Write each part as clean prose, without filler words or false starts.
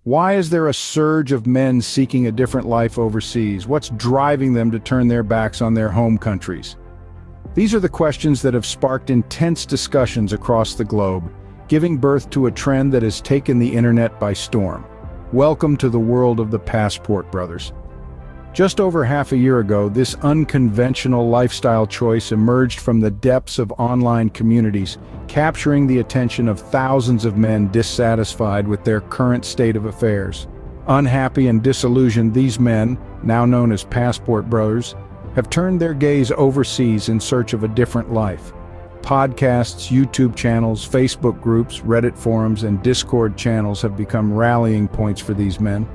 Why is there a surge of men seeking a different life overseas? What's driving them to turn their backs on their home countries? These are the questions that have sparked intense discussions across the globe, giving birth to a trend that has taken the internet by storm. Welcome to the world of the Passport Brothers. Just over half a year ago, this unconventional lifestyle choice emerged from the depths of online communities, capturing the attention of thousands of men dissatisfied with their current state of affairs. Unhappy and disillusioned, these men, now known as Passport Brothers, have turned their gaze overseas in search of a different life. Podcasts, YouTube channels, Facebook groups, Reddit forums, and Discord channels have become rallying points for these men,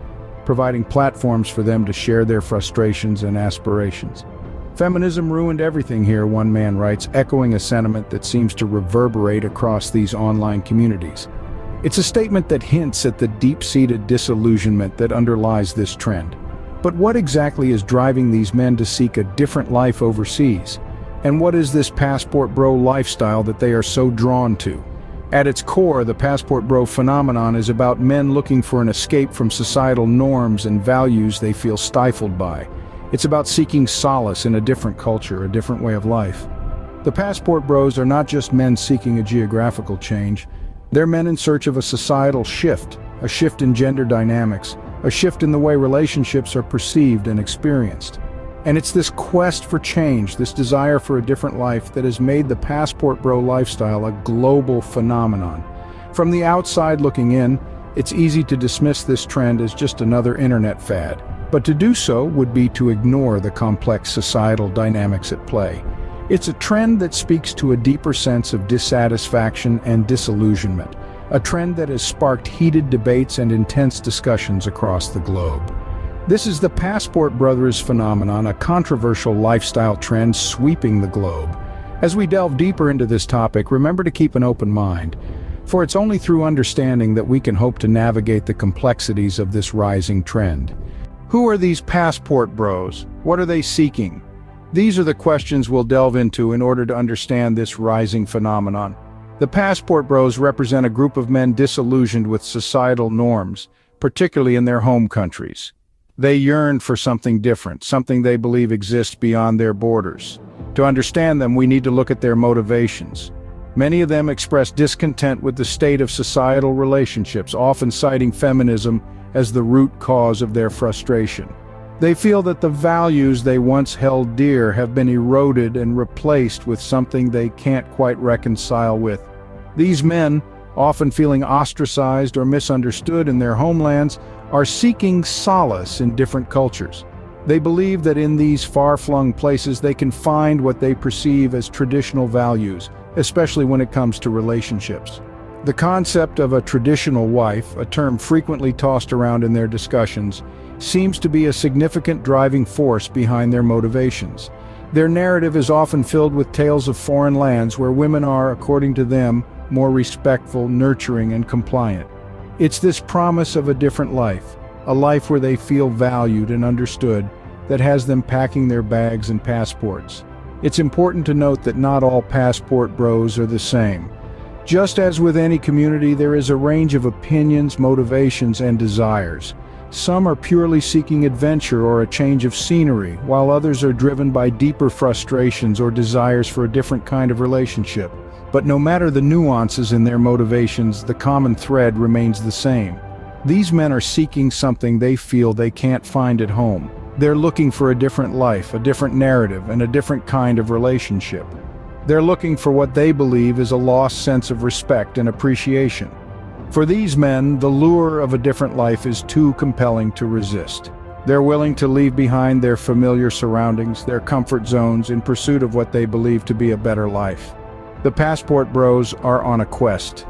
providing platforms for them to share their frustrations and aspirations. Feminism ruined everything here, one man writes, echoing a sentiment that seems to reverberate across these online communities. It's a statement that hints at the deep-seated disillusionment that underlies this trend. But what exactly is driving these men to seek a different life overseas? And what is this Passport Bro lifestyle that they are so drawn to? At its core, the Passport Bro phenomenon is about men looking for an escape from societal norms and values they feel stifled by. It's about seeking solace in a different culture, a different way of life. The Passport Bros are not just men seeking a geographical change. They're men in search of a societal shift, a shift in gender dynamics, a shift in the way relationships are perceived and experienced. And it's this quest for change, this desire for a different life, that has made the Passport Bro lifestyle a global phenomenon. From the outside looking in, it's easy to dismiss this trend as just another internet fad. But to do so would be to ignore the complex societal dynamics at play. It's a trend that speaks to a deeper sense of dissatisfaction and disillusionment, a trend that has sparked heated debates and intense discussions across the globe. This is the Passport Brothers phenomenon, a controversial lifestyle trend sweeping the globe. As we delve deeper into this topic, remember to keep an open mind, for it's only through understanding that we can hope to navigate the complexities of this rising trend. Who are these Passport Bros? What are they seeking? These are the questions we'll delve into in order to understand this rising phenomenon. The Passport Bros represent a group of men disillusioned with societal norms, particularly in their home countries. They yearn for something different, something they believe exists beyond their borders. To understand them, we need to look at their motivations. Many of them express discontent with the state of societal relationships, often citing feminism as the root cause of their frustration. They feel that the values they once held dear have been eroded and replaced with something they can't quite reconcile with. These men, often feeling ostracized or misunderstood in their homelands, are seeking solace in different cultures. They believe that in these far-flung places they can find what they perceive as traditional values, especially when it comes to relationships. The concept of a traditional wife, a term frequently tossed around in their discussions, seems to be a significant driving force behind their motivations. Their narrative is often filled with tales of foreign lands where women are, according to them, more respectful, nurturing, and compliant. It's this promise of a different life, a life where they feel valued and understood, that has them packing their bags and passports. It's important to note that not all Passport Bros are the same. Just as with any community, there is a range of opinions, motivations, and desires. Some are purely seeking adventure or a change of scenery, while others are driven by deeper frustrations or desires for a different kind of relationship. But no matter the nuances in their motivations, the common thread remains the same. These men are seeking something they feel they can't find at home. They're looking for a different life, a different narrative, and a different kind of relationship. They're looking for what they believe is a lost sense of respect and appreciation. For these men, the lure of a different life is too compelling to resist. They're willing to leave behind their familiar surroundings, their comfort zones, in pursuit of what they believe to be a better life. The Passport Bros are on a quest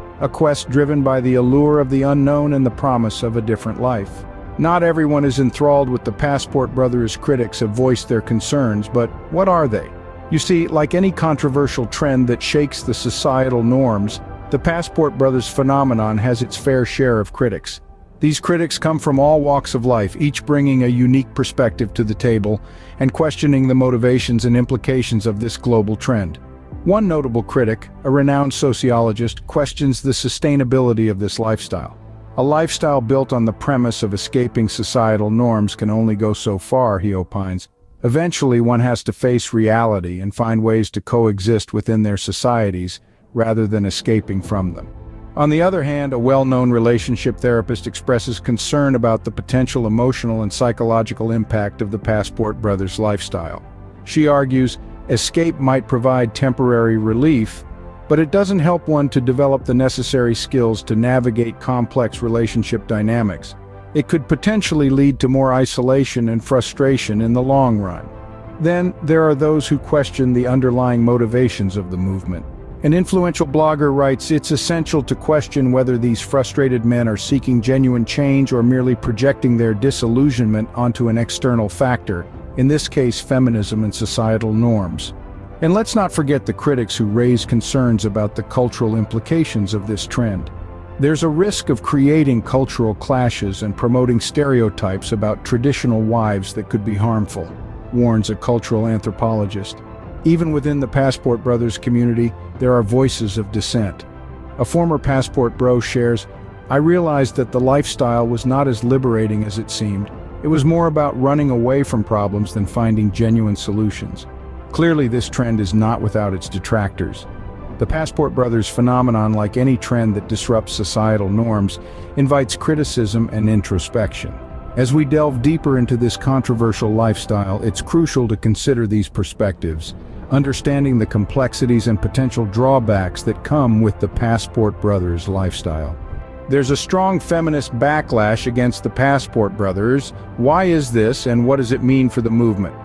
driven by the allure of the unknown and the promise of a different life. Not everyone is enthralled with the Passport Brothers. Critics have voiced their concerns, but what are they? You see, like any controversial trend that shakes the societal norms, the Passport Brothers phenomenon has its fair share of critics. These critics come from all walks of life, each bringing a unique perspective to the table and questioning the motivations and implications of this global trend. One notable critic, a renowned sociologist, questions the sustainability of this lifestyle. A lifestyle built on the premise of escaping societal norms can only go so far, he opines. Eventually, one has to face reality and find ways to coexist within their societies rather than escaping from them. On the other hand, a well-known relationship therapist expresses concern about the potential emotional and psychological impact of the Passport Brothers lifestyle. She argues, escape might provide temporary relief, but it doesn't help one to develop the necessary skills to navigate complex relationship dynamics. It could potentially lead to more isolation and frustration in the long run. Then, there are those who question the underlying motivations of the movement. An influential blogger writes, "It's essential to question whether these frustrated men are seeking genuine change or merely projecting their disillusionment onto an external factor, in this case feminism and societal norms." And let's not forget the critics who raise concerns about the cultural implications of this trend. There's a risk of creating cultural clashes and promoting stereotypes about traditional wives that could be harmful, warns a cultural anthropologist. Even within the Passport Brothers community, there are voices of dissent. A former Passport Bro shares, "I realized that the lifestyle was not as liberating as it seemed. It was more about running away from problems than finding genuine solutions." Clearly, this trend is not without its detractors. The Passport Brothers phenomenon, like any trend that disrupts societal norms, invites criticism and introspection. As we delve deeper into this controversial lifestyle, it's crucial to consider these perspectives, understanding the complexities and potential drawbacks that come with the Passport Brothers lifestyle. There's a strong feminist backlash against the Passport Brothers. Why is this, and what does it mean for the movement?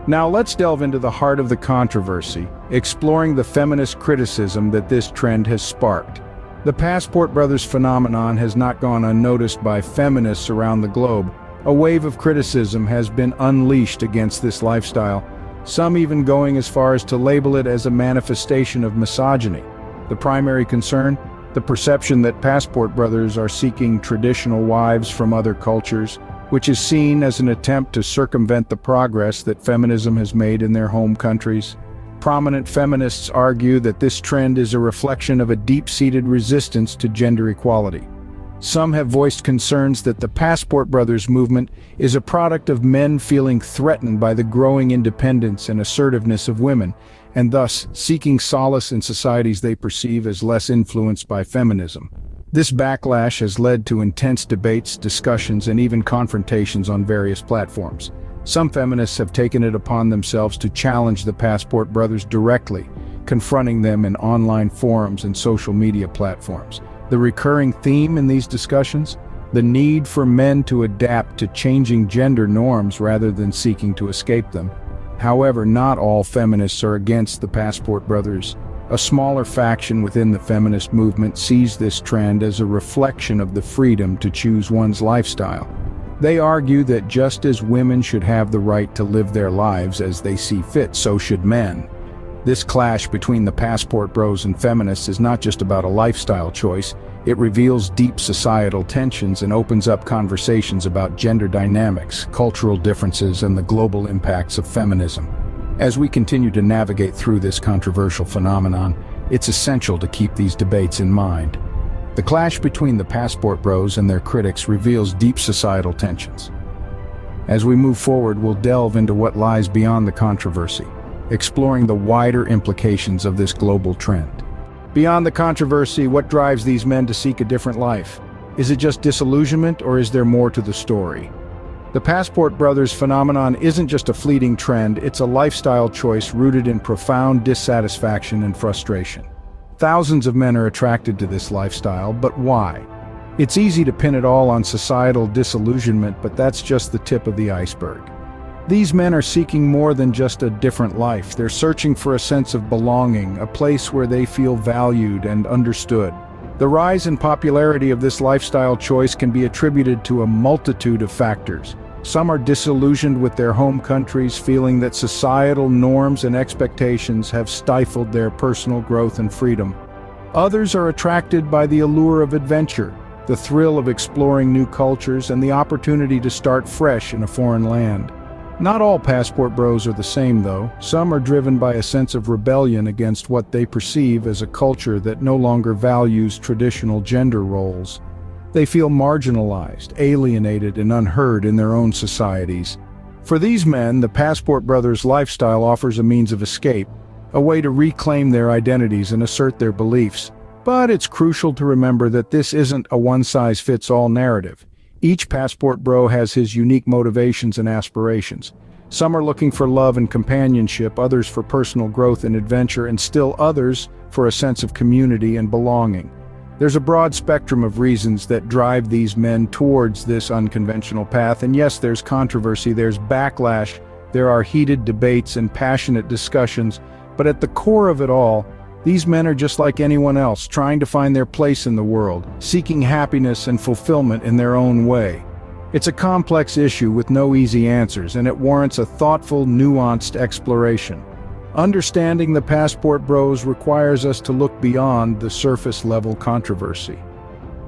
Now let's delve into the heart of the controversy, exploring the feminist criticism that this trend has sparked. The Passport Brothers phenomenon has not gone unnoticed by feminists around the globe. A wave of criticism has been unleashed against this lifestyle, some even going as far as to label it as a manifestation of misogyny. The primary concern? The perception that Passport Brothers are seeking traditional wives from other cultures, which is seen as an attempt to circumvent the progress that feminism has made in their home countries. Prominent feminists argue that this trend is a reflection of a deep-seated resistance to gender equality. Some have voiced concerns that the Passport Brothers movement is a product of men feeling threatened by the growing independence and assertiveness of women, and thus seeking solace in societies they perceive as less influenced by feminism. This backlash has led to intense debates, discussions, and even confrontations on various platforms. Some feminists have taken it upon themselves to challenge the Passport Brothers directly, confronting them in online forums and social media platforms. The recurring theme in these discussions? The need for men to adapt to changing gender norms rather than seeking to escape them. However, not all feminists are against the Passport Brothers. A smaller faction within the feminist movement sees this trend as a reflection of the freedom to choose one's lifestyle. They argue that just as women should have the right to live their lives as they see fit, so should men. This clash between the Passport Bros and feminists is not just about a lifestyle choice. It reveals deep societal tensions and opens up conversations about gender dynamics, cultural differences, and the global impacts of feminism. As we continue to navigate through this controversial phenomenon, it's essential to keep these debates in mind. The clash between the Passport Bros and their critics reveals deep societal tensions. As we move forward, we'll delve into what lies beyond the controversy, exploring the wider implications of this global trend. Beyond the controversy, what drives these men to seek a different life? Is it just disillusionment, or is there more to the story? The Passport Brothers phenomenon isn't just a fleeting trend, it's a lifestyle choice rooted in profound dissatisfaction and frustration. Thousands of men are attracted to this lifestyle, but why? It's easy to pin it all on societal disillusionment, but that's just the tip of the iceberg. These men are seeking more than just a different life. They're searching for a sense of belonging, a place where they feel valued and understood. The rise in popularity of this lifestyle choice can be attributed to a multitude of factors. Some are disillusioned with their home countries, feeling that societal norms and expectations have stifled their personal growth and freedom. Others are attracted by the allure of adventure, the thrill of exploring new cultures, and the opportunity to start fresh in a foreign land. Not all Passport Bros are the same, though. Some are driven by a sense of rebellion against what they perceive as a culture that no longer values traditional gender roles. They feel marginalized, alienated, and unheard in their own societies. For these men, the Passport Brothers lifestyle offers a means of escape, a way to reclaim their identities and assert their beliefs. But it's crucial to remember that this isn't a one-size-fits-all narrative. Each Passport Bro has his unique motivations and aspirations. Some are looking for love and companionship, others for personal growth and adventure, and still others for a sense of community and belonging. There's a broad spectrum of reasons that drive these men towards this unconventional path, and yes, there's controversy, there's backlash, there are heated debates and passionate discussions, but at the core of it all, these men are just like anyone else, trying to find their place in the world, seeking happiness and fulfillment in their own way. It's a complex issue with no easy answers, and it warrants a thoughtful, nuanced exploration. Understanding the Passport Bros requires us to look beyond the surface-level controversy.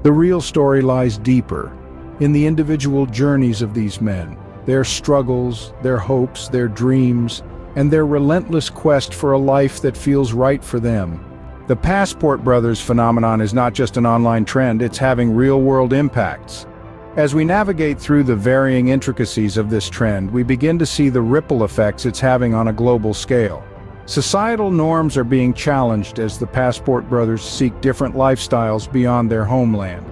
The real story lies deeper, in the individual journeys of these men, their struggles, their hopes, their dreams, and their relentless quest for a life that feels right for them. The Passport Brothers phenomenon is not just an online trend, it's having real-world impacts. As we navigate through the varying intricacies of this trend, we begin to see the ripple effects it's having on a global scale. Societal norms are being challenged as the Passport Brothers seek different lifestyles beyond their homeland.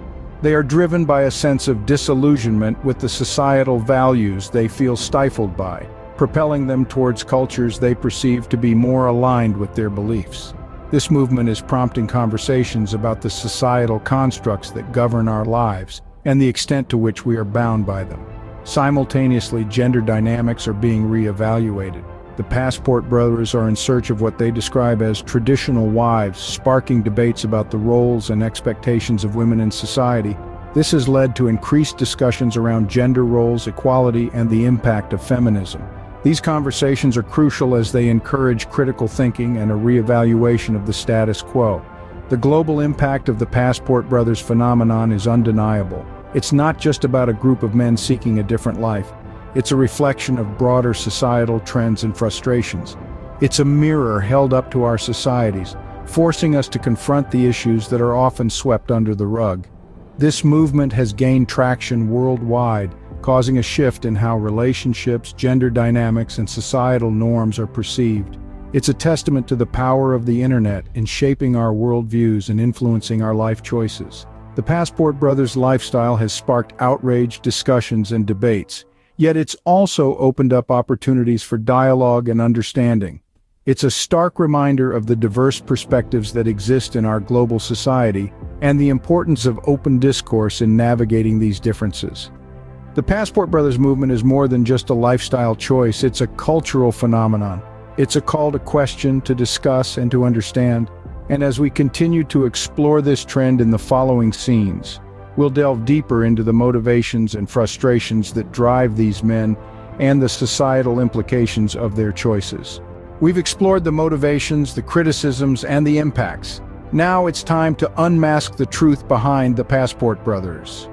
They are driven by a sense of disillusionment with the societal values they feel stifled by, propelling them towards cultures they perceive to be more aligned with their beliefs. This movement is prompting conversations about the societal constructs that govern our lives and the extent to which we are bound by them. Simultaneously, gender dynamics are being re-evaluated. The Passport Brothers are in search of what they describe as traditional wives, sparking debates about the roles and expectations of women in society. This has led to increased discussions around gender roles, equality, and the impact of feminism. These conversations are crucial as they encourage critical thinking and a re-evaluation of the status quo. The global impact of the Passport Brothers phenomenon is undeniable. It's not just about a group of men seeking a different life. It's a reflection of broader societal trends and frustrations. It's a mirror held up to our societies, forcing us to confront the issues that are often swept under the rug. This movement has gained traction worldwide, causing a shift in how relationships, gender dynamics, and societal norms are perceived. It's a testament to the power of the internet in shaping our worldviews and influencing our life choices. The Passport Brothers lifestyle has sparked outrage, discussions, and debates, yet it's also opened up opportunities for dialogue and understanding. It's a stark reminder of the diverse perspectives that exist in our global society and the importance of open discourse in navigating these differences. The Passport Brothers movement is more than just a lifestyle choice, it's a cultural phenomenon. It's a call to question, to discuss, and to understand. And as we continue to explore this trend in the following scenes, we'll delve deeper into the motivations and frustrations that drive these men and the societal implications of their choices. We've explored the motivations, the criticisms, and the impacts. Now it's time to unmask the truth behind the Passport Brothers.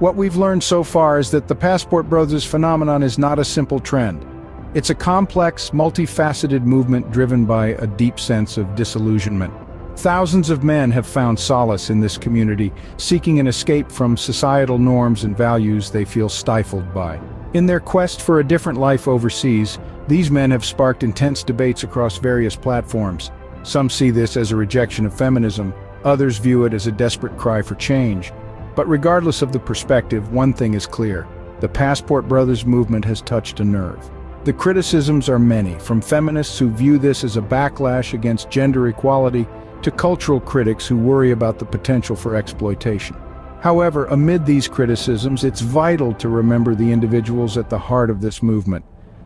What we've learned so far is that the Passport Brothers phenomenon is not a simple trend. It's a complex, multifaceted movement driven by a deep sense of disillusionment. Thousands of men have found solace in this community, seeking an escape from societal norms and values they feel stifled by. In their quest for a different life overseas, these men have sparked intense debates across various platforms. Some see this as a rejection of feminism, others view it as a desperate cry for change. But regardless of the perspective, one thing is clear: the Passport Brothers movement has touched a nerve. The criticisms are many, from feminists who view this as a backlash against gender equality to cultural critics who worry about the potential for exploitation. However, amid these criticisms, it's vital to remember the individuals at the heart of this movement.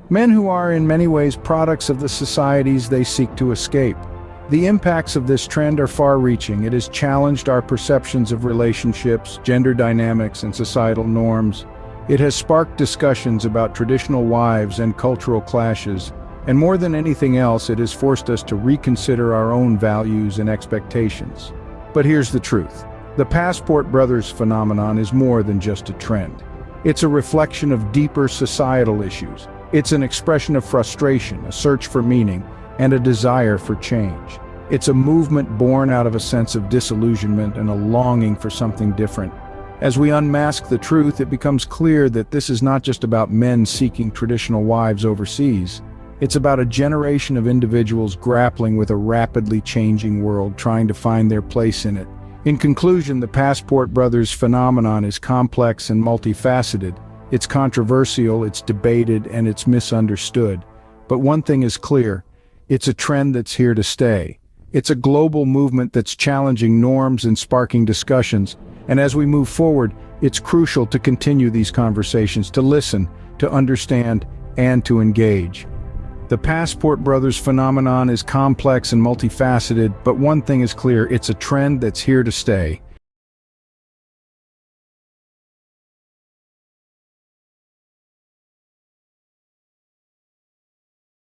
Men who are in many ways products of the societies they seek to escape. The impacts of this trend are far-reaching. It has challenged our perceptions of relationships, gender dynamics, and societal norms. It has sparked discussions about traditional wives and cultural clashes, and more than anything else, it has forced us to reconsider our own values and expectations. But here's the truth. The Passport Brothers phenomenon is more than just a trend. It's a reflection of deeper societal issues. It's an expression of frustration, a search for meaning, and a desire for change. It's a movement born out of a sense of disillusionment and a longing for something different. As we unmask the truth, it becomes clear that this is not just about men seeking traditional wives overseas. It's about a generation of individuals grappling with a rapidly changing world, trying to find their place in it. In conclusion, the Passport Brothers phenomenon is complex and multifaceted. It's controversial, it's debated, and it's misunderstood. But one thing is clear: it's a trend that's here to stay. It's a global movement that's challenging norms and sparking discussions. And as we move forward, it's crucial to continue these conversations, to listen, to understand, and to engage. The Passport Brothers phenomenon is complex and multifaceted, but one thing is clear: it's a trend that's here to stay.